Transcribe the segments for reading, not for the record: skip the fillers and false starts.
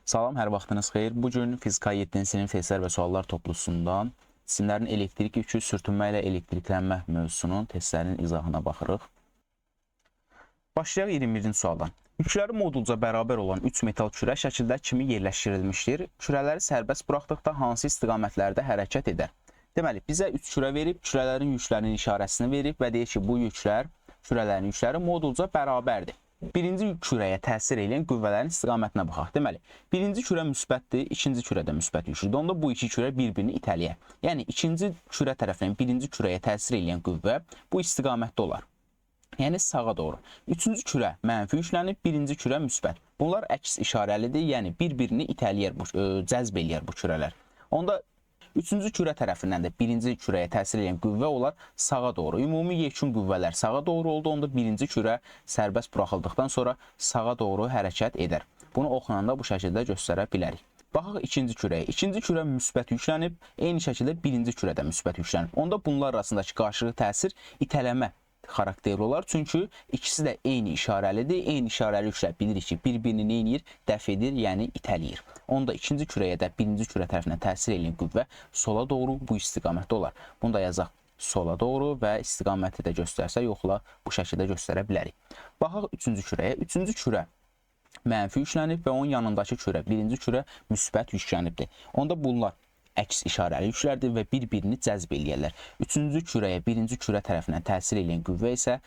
Salam, hər vaxtınız xeyir. Bugün fizika 7-ci sinif testlər və suallar toplusundan cisimlərin elektrik yükü sürtünmə ilə elektriklənmə mövzusunun testlərinin izahına baxırıq. Başlayaq 21-ci sualdan. Yükləri modulca bərabər olan 3 metal kürə şəkildə kimi yerləşdirilmişdir? Kürələri sərbəst buraxdıqda hansı istiqamətlərdə hərəkət edər? Deməli, bizə 3 kürə verib, kürələrin yüklərinin işarəsini verib və deyir ki, bu yüklər, kürələrin yükləri modulca bərabərdir. Birinci kürəyə təsir edən qüvvələrin istiqamətinə baxaq. Deməli, birinci kürə müsbətdir, ikinci kürə də müsbət yüklüdür. Onda bu iki kürə bir-birini itələyər. Yəni, ikinci kürə tərəfindən birinci kürəyə təsir edən qüvvə bu istiqamətdə olar. Yəni, sağa doğru. Üçüncü kürə mənfi yüklənib, birinci kürə müsbət. Bunlar əks işarəlidir, yəni bir-birini itələyər, cəzb eləyər bu kürələr. Onda üçüncü kürə tərəfindən də birinci kürəyə təsir edən qüvvə olar sağa doğru. Ümumi yekun qüvvələr sağa doğru oldu. Onda birinci kürə sərbəst buraxıldıqdan sonra sağa doğru hərəkət edər. Bunu oxunanda bu şəkildə göstərə bilərik. Baxaq ikinci kürəyə. İkinci kürə müsbət yüklənib, eyni şəkildə birinci kürə də müsbət yüklənib. Onda bunlar arasındakı qarşılıqlı təsir itələmə xarakterli olar. Çünki ikisi də eyni işarəlidir. Eyni işarəli yüklər bilirik ki, bir-birini neyir? Dəf edir, yəni itələyir. Onda ikinci kürəyə də birinci kürə tərəfindən təsir edən qüvvə sola doğru bu istiqamətdə olar. Bunu da yazaq sola doğru və istiqaməti də göstərsə yoxla bu şəkildə göstərə bilərik. Baxaq üçüncü kürəyə. Üçüncü kürə mənfi yüklənib və onun yanındakı kürə, birinci kürə müsbət yüklənibdir. Onda bunlar əks işarəli yüklərdir və bir-birini cəzb eləyərlər. Üçüncü kürəyə birinci kürə tərəfindən təsir edən qüvvə isə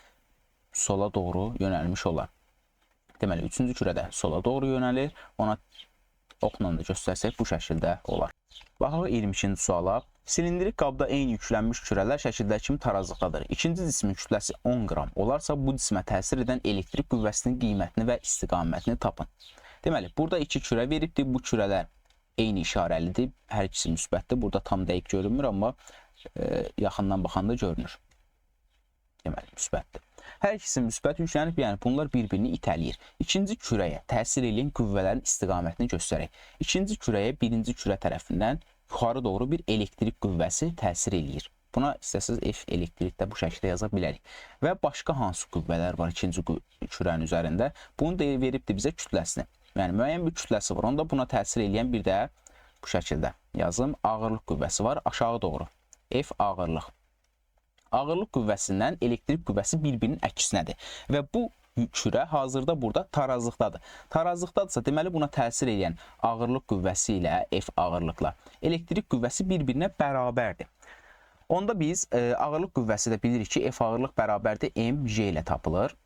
sola doğru yönəlmiş olar. Deməli, üçüncü kürə də sola doğru yönəlir. Ona oxunanda da göstərsək bu şəkildə olar. Baxaq 22-ci suala. Silindrik qabda eyni yüklənmiş kürələr şəkildə kimi tarazlıqdadır. İkinci cismin kütləsi 10 qram olarsa bu cismə təsir edən elektrik qüvvəsinin qiymətini və istiqamətini tapın. Deməli, burada iki kürə veribdir. Bu kürələr eyni işarəlidir. Hər ikisi müsbətdir. Burada tam dəqiq görünmür, amma yaxından baxanda görünür. Deməli, müsbətdir. Hər ikisi müsbət yüklənib, yəni bunlar bir-birini itələyir. İkinci kürəyə təsir edən qüvvələrin istiqamətini göstərək. İkinci kürəyə birinci kürə tərəfindən yuxarı doğru bir elektrik qüvvəsi təsir eləyir. Buna istəsiniz F elektrikdə bu şəkildə yaza bilərik. Və başqa hansı qüvvələr var ikinci kürənin üzərində? Bunu da veribdir bizə kütləsini. Yəni, müəyyən bir kütləsi var. Onda buna təsir edən bir də bu şəkildə yazım. Ağırlıq qüvvəsi var aşağı doğru. F ağırlıq. Ağırlıq qüvvəsindən elektrik qüvvəsi bir-birinin əksinədir. Və bu kürə hazırda burada tarazlıqdadır. Tarazlıqdadırsa, deməli buna təsir edən ağırlıq qüvvəsi ilə F ağırlıqla elektrik qüvvəsi bir-birinə bərabərdir. Onda biz ağırlıq qüvvəsi də bilirik ki, F ağırlıq bərabərdir mg ilə tapılır.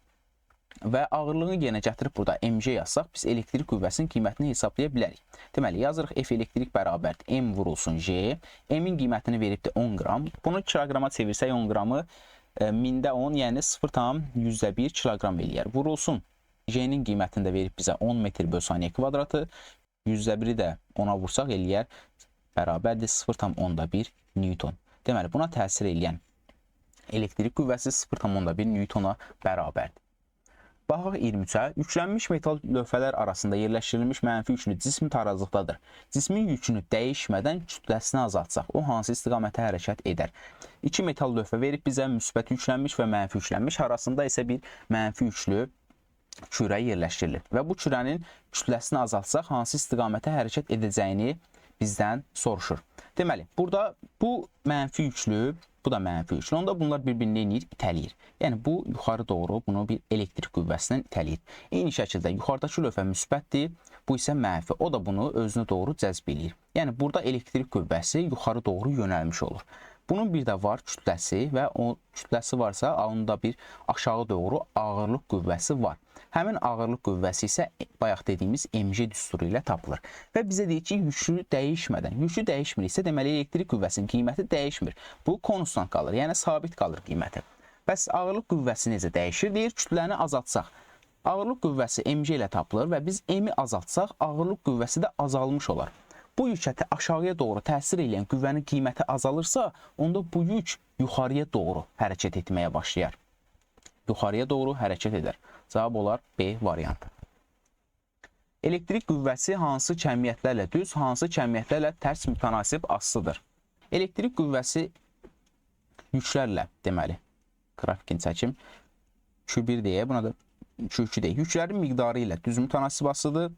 Və ağırlığını yenə gətirib burada mg yazsaq, biz elektrik qüvvəsinin qiymətini hesablaya bilərik. Deməli, yazırıq F elektrik bərabərdir m vurulsun g. M-in qiymətini veribdir 10 qram. Bunu kiloqrama çevirsək 10 qramı mində 10, yəni 0,1 kiloqram eləyər. Vurulsun g-nin qiymətini də verib bizə 10 metr böl saniyə kvadratı. 100-1-i də 10-a vursaq eləyər bərabərdir 0,1 newton. Deməli, buna təsir eləyən elektrik qüvvəsi 0,1 newtona bərabərdir. Baxaq 23-ə. Yüklənmiş metal lövhələr arasında yerləşdirilmiş mənfi yüklü cism tarazlıqdadır. Cismin yükünü dəyişmədən kütləsini azaltsaq, o hansı istiqamətə hərəkət edər? İki metal lövhə verib bizə müsbət yüklənmiş və mənfi yüklənmiş. Arasında isə bir mənfi yüklü kürə yerləşdirilir. Və bu kürənin kütləsini azaltsaq, hansı istiqamətə hərəkət edəcəyini bizdən soruşur. Deməli, burada bu mənfi yüklü, bu da mənfi yüklü. Onda bunlar bir-birini itələyir. Yəni, bu yuxarı doğru bunu bir elektrik qüvvəsindən itələyir. Eyni şəkildə yuxarıdakı lövhə müsbətdir, bu isə mənfi. O da bunu özünə doğru cəzb eləyir. Yəni, burada elektrik qüvvəsi yuxarı doğru yönəlmiş olur. Bunun bir də var kütləsi və o kütləsi varsa, onda bir aşağı doğru ağırlıq qüvvəsi var. Həmin ağırlıq qüvvəsi isə bayaq dediyimiz mg düsturu ilə tapılır. Və bizə deyir ki, yükü dəyişmədən, yükü dəyişmiriksə, deməli elektrik qüvvəsinin qiyməti dəyişmir. Bu konstant qalır, yəni sabit qalır qiyməti. Bəs ağırlıq qüvvəsi necə dəyişir? Deyir, kütləni azaltsaq. Ağırlıq qüvvəsi mg ilə tapılır və biz m-i azaltsaq, ağırlıq qüvvəsi də azalmış olar. Bu yükə aşağıya doğru təsir edən qüvvənin qiyməti azalırsa, onda bu yük yuxarıya doğru hərəkət etməyə başlayar. Yuxarıya doğru hərəkət edər. Cavab olar B variantı. Elektrik qüvvəsi hansı kəmiyyətlərlə düz, hansı kəmiyyətlərlə tərs mütənasib asılıdır? Elektrik qüvvəsi yüklərlə, deməli, qrafikini çəkim. Q1 deyə, buna da Q2 deyə. Yüklərin miqdarı ilə düz mütənasib asılıdır.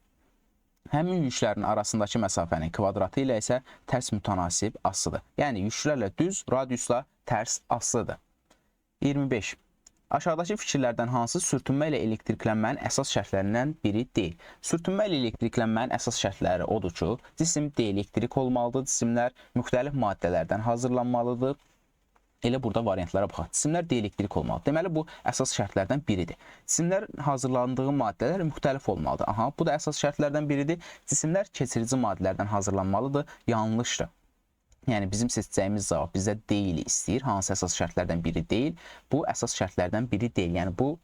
Həmin yüklərin arasındakı məsafənin kvadratı ilə isə tərs mütənasib asıdır. Yəni yüklərlə düz, radiusla tərs asıdır. 25. Aşağıdakı fikirlərdən hansı sürtünmə ilə elektriklənmənin əsas şərtlərindən biri deyil? Sürtünmə ilə elektriklənmənin əsas şərtləri odur ki, cisim dielektrik olmalıdır, cisimlər müxtəlif maddələrdən hazırlanmalıdır. Elə burada variantlara baxaq. Cisimlər dielektrik olmalıdır. Deməli, bu əsas şərtlərdən biridir. Cisimlər hazırlandığı maddələr müxtəlif olmalıdır. Aha, bu da əsas şərtlərdən biridir. Cisimlər keçirici maddələrdən hazırlanmalıdır. Yanlışdır. Yəni, bizim seçəcəyimiz cavab bizdə deyil istəyir. Hansı əsas şərtlərdən biri deyil? Bu əsas şərtlərdən biri deyil. Yəni, bu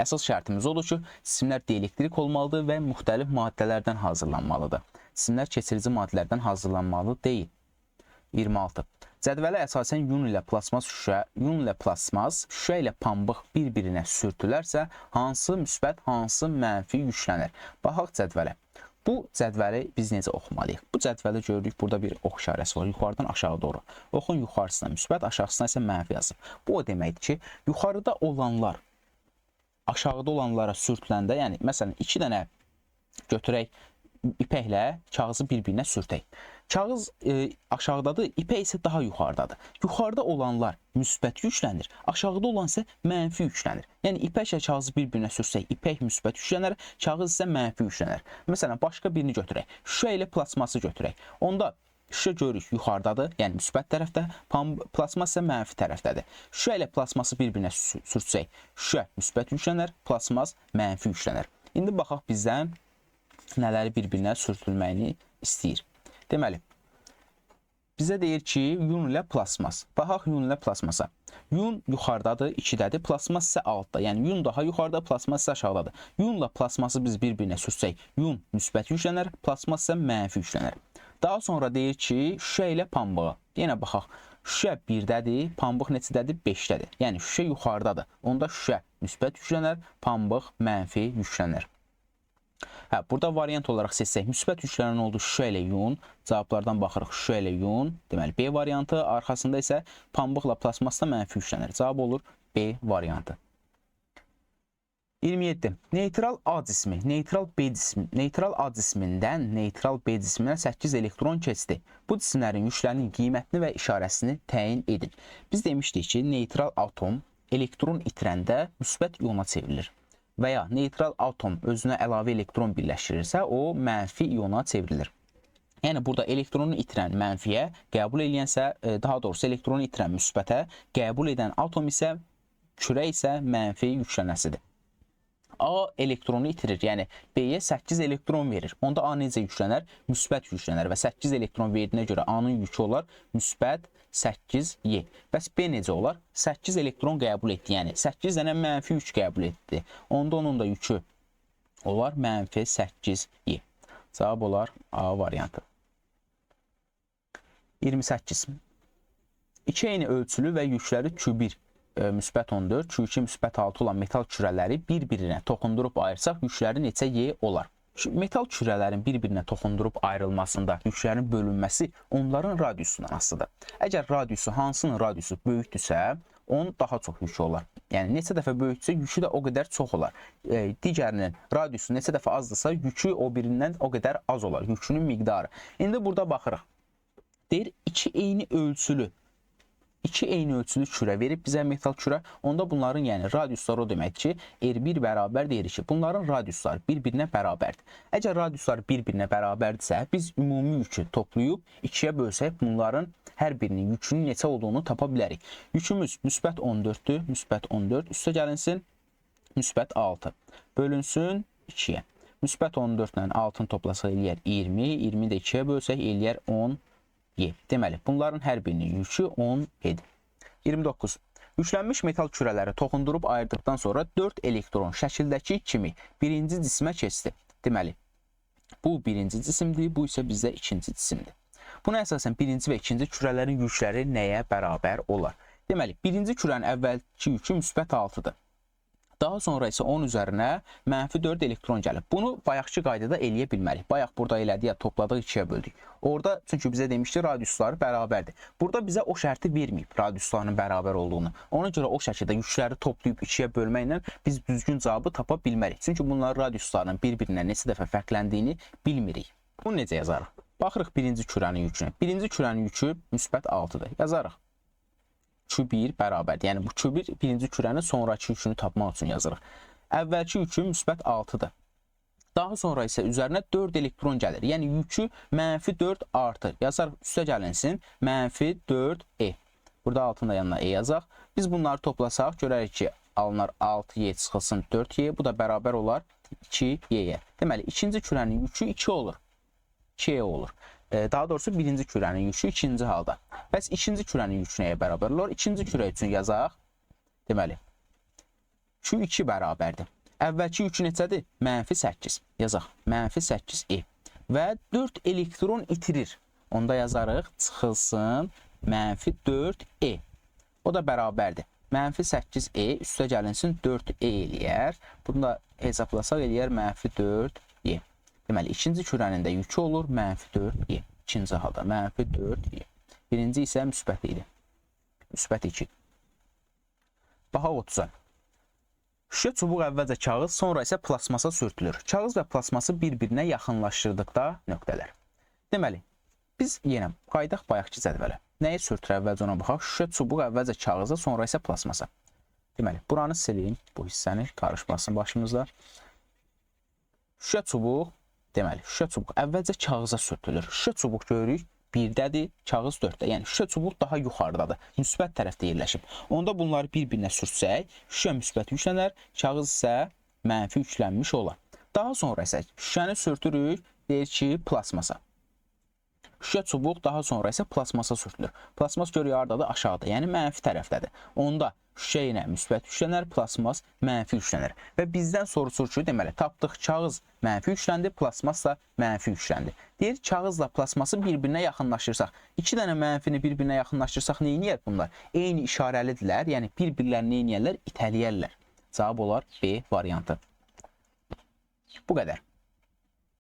əsas şərtimiz odur ki, cisimlər dielektrik olmalıdır və müxtəlif maddələrdən hazırlanmalıdır. Cisimlər keçirici maddələrdən hazırlanmalı deyil. 26. Cədvələ əsasən yun ilə plasmas şüşə ilə pambıq bir-birinə sürtülərsə, hansı müsbət, hansı mənfi yüklənir? Baxaq cədvələ. Bu cədvəli biz necə oxumalıyıq? Bu cədvəli görürük, burada bir ox işarəsi var, yuxarıdan aşağı doğru. Oxun yuxarısına müsbət, aşağısına isə mənfi yazıb. Bu o deməkdir ki, yuxarıda olanlar aşağıda olanlara sürtüləndə, yəni məsələn 2 dənə götürək, ipəklə kağızı bir-birinə sürtək. Kağız aşağıdadır, ipək isə daha yuxarıdadır. Yuxarıda olanlar müsbət yüklənir, aşağıda olan isə mənfi yüklənir. Yəni ipəklə kağızı bir-birinə sürsək, ipək müsbət yüklənər, kağız isə mənfi yüklənər. Məsələn, başqa birini götürək, şüşə ilə plasması götürək. Onda şüşə görürük yuxarıdadır, yəni müsbət tərəfdə, plasmas isə mənfi tərəfdədir. Şüşə ilə plasması bir-birinə sürtsək, şüşə müsbət yüklənər, plasmas mənfi yüklənər. İndi baxaq bizdən nələri bir-birinə sürtülməyini istəyir. Deməli, bizə deyir ki, yun ilə plasmas. Baxaq yun ilə plasmasa. Yun yuxarıdadır, 2-dədir, plasmas isə altda. Yəni yun daha yuxarıda, plasmas isə aşağıdadır. Yunla plasması biz bir-birinə sürsək, yun müsbət yüklənər, plasmas isə mənfi yüklənər. Daha sonra deyir ki, şüşə ilə pambığı. Yenə baxaq, şüşə 1-dədir, pambıq neçədədir? 5-dədir. Yəni şüşə yuxarıdadır. Onda şüşə müsbət yüklənər, pambıq mənfi yüklənər. Burada variant olaraq seçsək, müsbət yüklənən oldu şüşə ilə yun. Cavablardan baxırıq, şüşə ilə yun. Deməli, B variantı. Arxasında isə pambıqla plasmasda mənfi yüklənir. Cavab olur B variantı. 27. Neytral A cismi, neytral A cismindən neytral B cisminə 8 elektron keçdi. Bu cisimlərin yüklərinin qiymətini və işarəsini təyin edin. Biz demişdik ki, neytral atom elektron itirəndə müsbət iona çevrilir. Və ya neytral atom özünə əlavə elektron birləşdirirsə, o mənfi iona çevrilir. Yəni, burada elektronu itirən mənfiyə qəbul edilənsə, daha doğrusu elektronu itirən müsbətə qəbul edən atom isə, kürə isə mənfi yüklənəsidir. A elektronu itirir, yəni B-yə 8 elektron verir. Onda A necə yüklənər? Müsbət yüklənər və 8 elektron verdiyinə görə A-nın yükü olar müsbət 8Y. Bəs B necə olar? 8 elektron qəbul etdi, yəni 8 dənə mənfi yük qəbul etdi. Onda onun da yükü olar mənfi 8Y. Cavab olar A variantı. 28. İki eyni ölçülü və yükləri Q1 müsbət 14, Q2 müsbət 6 olan metal kürələri bir-birinə toxundurub ayırsaq, yükləri neçə Y olar? Metal kürələrin bir-birinə toxundurub ayrılmasında yüklərin bölünməsi onların radiusundan asılıdır. Əgər radiusu, hansının radiusu böyükdürsə, onun daha çox yükü olar. Yəni, neçə dəfə böyükdürsə, yükü də o qədər çox olar. Digərinin radiusu neçə dəfə azdırsa, yükü o birindən o qədər az olar, yükünün miqdarı. İndi burada baxırıq. Deyir, iki eyni ölçülü kürə verib bizə metal kürə. Onda bunların yəni radiusları o deməkdir ki, R1 bərabər deyirik ki, bunların radiusları bir-birinə bərabərdir. Əgər radiusları bir-birinə bərabərdirsə, biz ümumi yükü toplayıb 2-yə bölsək, bunların hər birinin yükünün neçə olduğunu tapa bilərik. Yükümüz müsbət 14-dür, müsbət 14, üstə gəlinsin müsbət 6, bölünsün 2-yə. Müsbət 14 ilə 6-ını toplasaq eləyər 20, 20-də 2-yə bölsək eləyər 10. Deməli, bunların hər birinin yükü 10 edir. 29. Yüklənmiş metal kürələri toxundurub ayırdıqdan sonra 4 elektron şəkildəki kimi birinci cisimə keçdi. Deməli, bu birinci cisimdir, bu isə bizdə ikinci cisimdir. Buna əsasən birinci və ikinci kürələrin yükləri nəyə bərabər olar? Deməli, birinci kürənin əvvəlki yükü müsbət 6-dır. Daha sonra isə 10 üzərinə -4 elektron gəlib. Bunu bayaqki qaydada eləyə bilmərik. Bayaq burada elədik, topladıq, 2-yə böldük. Orada çünki bizə demişdi radiusları bərabərdir. Burada bizə o şərti verməyib radiuslarının bərabər olduğunu. Ona görə o şəkildə yükləri toplayıb 2-yə bölməklə biz düzgün cavabı tapa bilmərik. Çünki bunların radiuslarının bir-birinə neçə dəfə fərqləndiyini bilmirik. Bunu necə yazarıq? Baxırıq birinci kürənin yükünə. Birinci kürənin yükü -6-dır. Yazarıq. Q1 bərabərdir. Yəni bu Q1 birinci kürənin sonrakı yükünü tapmaq üçün yazırıq. Əvvəlki yükü -6-dır. Daha sonra isə üzərinə 4 elektron gəlir. Yəni yükü -4 artır. Yazarıq, üstə gəlinsin -4e. Burada altında yanına e yazaq. Biz bunları toplasaq görərik ki, alınar 6y çıxılsın 4y. Bu da bərabər olar 2y'yə. Deməli, ikinci kürənin yükü 2 olur. 2y olur. Daha doğrusu birinci kürənin yükü ikinci halda. Bəs ikinci kürənin yükü nəyə bərabər olur? İkinci kürə üçün yazaq. Deməli, Q2 bərabərdir. Əvvəlki yükü neçədir? -8. Yazaq. -8e. Və 4 elektron itirir. Onda yazarıq, çıxılsın -4e. O da bərabərdir. -8e üstə gəlinsin 4e eləyər. Bunu da hesablasaq eləyər -4e. Deməli, ikinci kürənin də yükü olur -4y. İkinci halda -4y. Birinci isə müsbət idi. Müsbət 2. Baxaq 30-a. Şüşə çubuq əvvəlcə kağız, sonra isə plasmasa sürtülür. Kağız və plasması bir-birinə yaxınlaşdırdıqda nöqtələr. Deməli, biz yenə qaydaq bayaqki cədvələ. Nəyi sürtür əvvəlcə ona baxaq? Şüşə çubuq əvvəlcə kağıza, sonra isə plasmasa. Deməli, buranı silin, bu hissəni qarışmasın başımızda. Şüşə çubuq, deməli, şüşə çubuq əvvəlcə kağıza sürtülür. Şüşə çubuq görürük, 1-dədir, kağız 4-də. Yəni, şüşə çubuq daha yuxarıdadır, müsbət tərəfdə yerləşib. Onda bunları bir-birinə sürtsək, şüşə müsbət yüklənər, kağız isə mənfi yüklənmiş olar. Daha sonra isə şüşəni sürtürük, deyir ki, plasmasa. Şüşə çubuq daha sonra isə plasmasa sürtülür. Plasmas görüyor hardadır? Aşağıda, yəni mənfi tərəfdədir. Onda şüşə ilə müsbət yüklənər, plasmas mənfi yüklənər. Və bizdən soruşur ki, deməli, tapdıq kağız mənfi yükləndi, plasmas da mənfi yükləndi. Deyir, kağızla plasması bir-birinə yaxınlaşırsaq, iki dənə mənfini bir-birinə yaxınlaşırsaq nə edir bunlar? Eyni işarəlidirlər, yəni bir-birlərini nə edirlər? İtələyərlər. Cavab olar B variantı. Bu qədər.